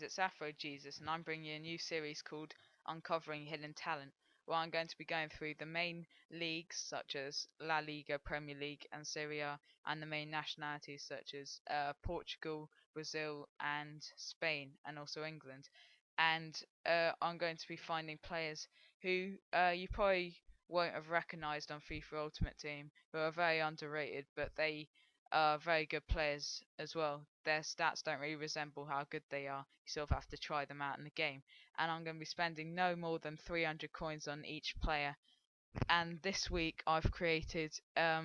it's Afro Jesus, and I'm bringing you a new series called Uncovering Hidden Talent, where I'm going to be going through the main leagues such as La Liga, Premier League, and Serie A, and the main nationalities such as Portugal, Brazil, and Spain, and also England. And I'm going to be finding players who you probably won't have recognised on FIFA Ultimate Team, who are very underrated, but they are very good players as well. Their stats don't really resemble how good they are. You sort of have to try them out in the game. And I'm going to be spending no more than 300 coins on each player. And this week I've created a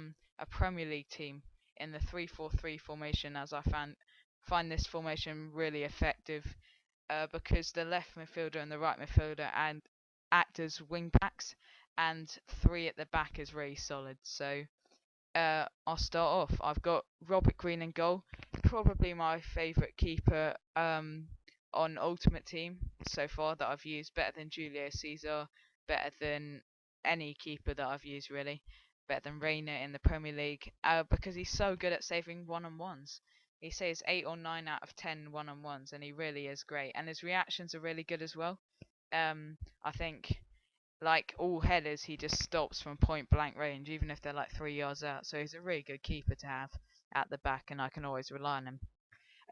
Premier League team in the 3-4-3 formation, as I find this formation really effective because the left midfielder and the right midfielder and act as wing backs, and three at the back is really solid. So I'll start off. I've got Robert Green in goal, probably my favourite keeper on Ultimate Team so far that I've used. Better than Julio Cesar, better than any keeper that I've used really, better than Reina in the Premier League because he's so good at saving one-on-ones. He saves 8 or 9 out of 10 one-on-ones, and he really is great. And his reactions are really good as well. I think like all headers, he just stops from point blank range, even if they're like 3 yards out. So he's a really good keeper to have at the back, and I can always rely on him.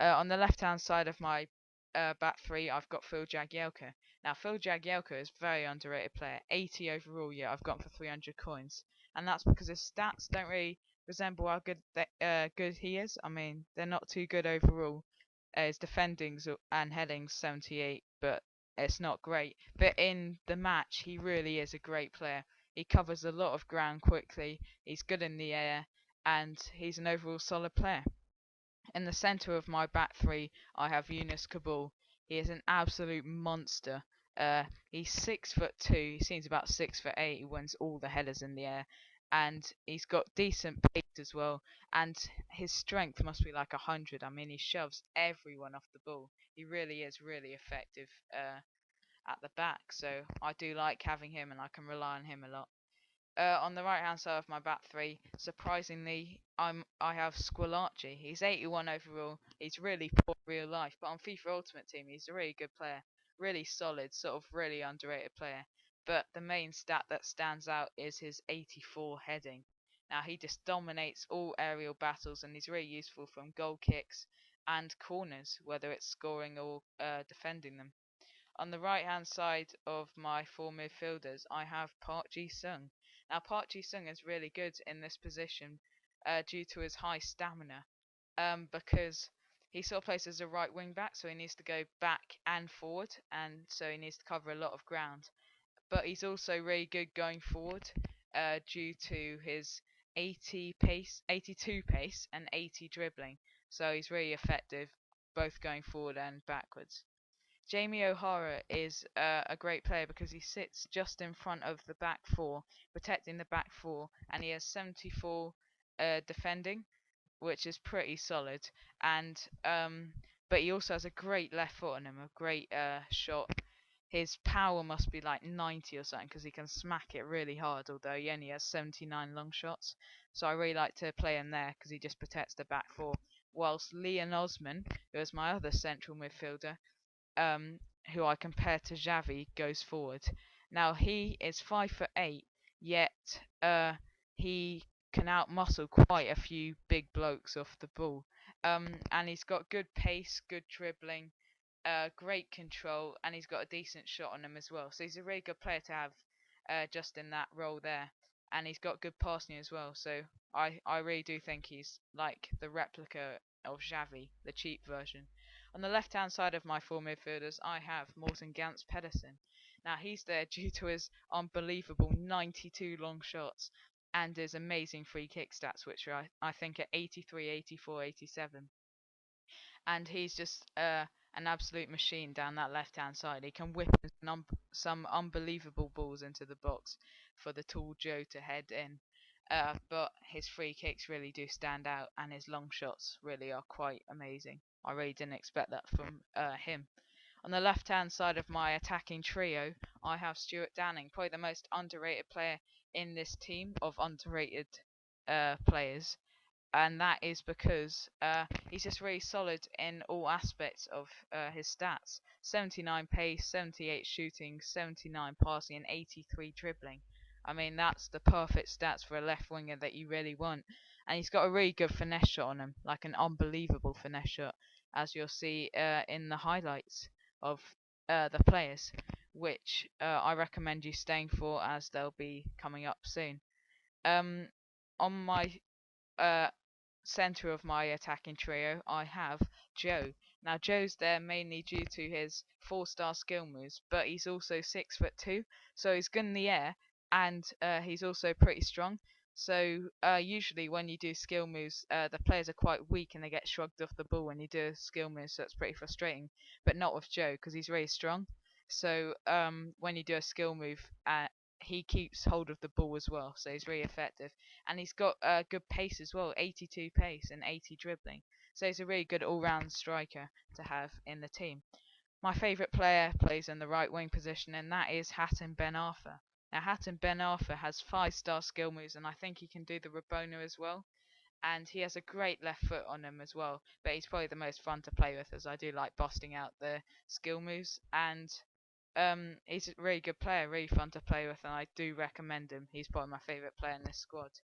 On the left hand side of my back three, I've got Phil Jagielka. Now, Phil Jagielka is a very underrated player. 80 overall, yeah, I've got him for 300 coins. And that's because his stats don't really resemble how good he is. I mean, they're not too good overall. His defendings and headings 78, but it's not great. But in the match, he really is a great player. He covers a lot of ground quickly. He's good in the air, and he's an overall solid player. In the centre of my back three, I have Yunus Kabul. He is an absolute monster. He's 6'2". He seems about 6'8". He wins all the headers in the air, and he's got decent pace as well. And his strength must be like 100. I mean, he shoves everyone off the ball. He really is really effective at the back. So I do like having him, and I can rely on him a lot. On the right hand side of my back three, surprisingly, I have Squillaci. He's 81 overall. He's really poor in real life, but on FIFA Ultimate Team, he's a really good player, really solid, sort of really underrated player. But the main stat that stands out is his 84 heading. Now he just dominates all aerial battles, and he's really useful from goal kicks and corners, whether it's scoring or defending them. On the right hand side of my four midfielders, I have Park Ji-sung. Now, Park Ji-sung is really good in this position due to his high stamina, because he sort of plays as a right wing back, so he needs to go back and forward, and so he needs to cover a lot of ground. But he's also really good going forward due to his 82 pace and 80 dribbling, so he's really effective both going forward and backwards. Jamie O'Hara is a great player because he sits just in front of the back four, protecting the back four, and he has 74 defending, which is pretty solid. And but he also has a great left foot on him, a great shot. His power must be like 90 or something because he can smack it really hard, although he only has 79 long shots. So I really like to play him there because he just protects the back four. Whilst Leon Osman, who is my other central midfielder, um, who I compare to Xavi, goes forward. Now he is 5'8", yet he can outmuscle quite a few big blokes off the ball. And he's got good pace, good dribbling, great control, and he's got a decent shot on him as well. So he's a really good player to have just in that role there. And he's got good passing as well. So I really do think he's like the replica of Xavi, the cheap version. On the left-hand side of my four midfielders, I have Morten Gans Pedersen. Now, he's there due to his unbelievable 92 long shots and his amazing free kick stats, which are, I think, at 83, 84, 87. And he's just an absolute machine down that left-hand side. He can whip some unbelievable balls into the box for the tall Joe to head in. But his free kicks really do stand out, and his long shots really are quite amazing. I really didn't expect that from him. On the left-hand side of my attacking trio, I have Stuart Downing, probably the most underrated player in this team of underrated players. and that is because he's just really solid in all aspects of his stats. 79 pace, 78 shooting, 79 passing, and 83 dribbling. I mean, that's the perfect stats for a left winger that you really want. And he's got a really good finesse shot on him, like an unbelievable finesse shot, as you'll see in the highlights of the players, which I recommend you staying for as they'll be coming up soon. Um, on my uh, center of my attacking trio, I have Joe. Now, Joe's there mainly due to his 4-star skill moves, but he's also 6'2", so he's good in the air, and he's also pretty strong. So usually when you do skill moves, the players are quite weak and they get shrugged off the ball when you do a skill move, so it's pretty frustrating. But not with Joe because he's really strong. So when you do a skill move, he keeps hold of the ball as well, so he's really effective. And he's got good pace as well, 82 pace and 80 dribbling. So he's a really good all-round striker to have in the team. My favourite player plays in the right wing position, and that is Hatton Ben Arthur. Now, Hatton Ben Arthur has 5-star skill moves, and I think he can do the Rabona as well. And he has a great left foot on him as well. But he's probably the most fun to play with, as I do like busting out the skill moves. And he's a really good player, really fun to play with, and I do recommend him. He's probably my favourite player in this squad.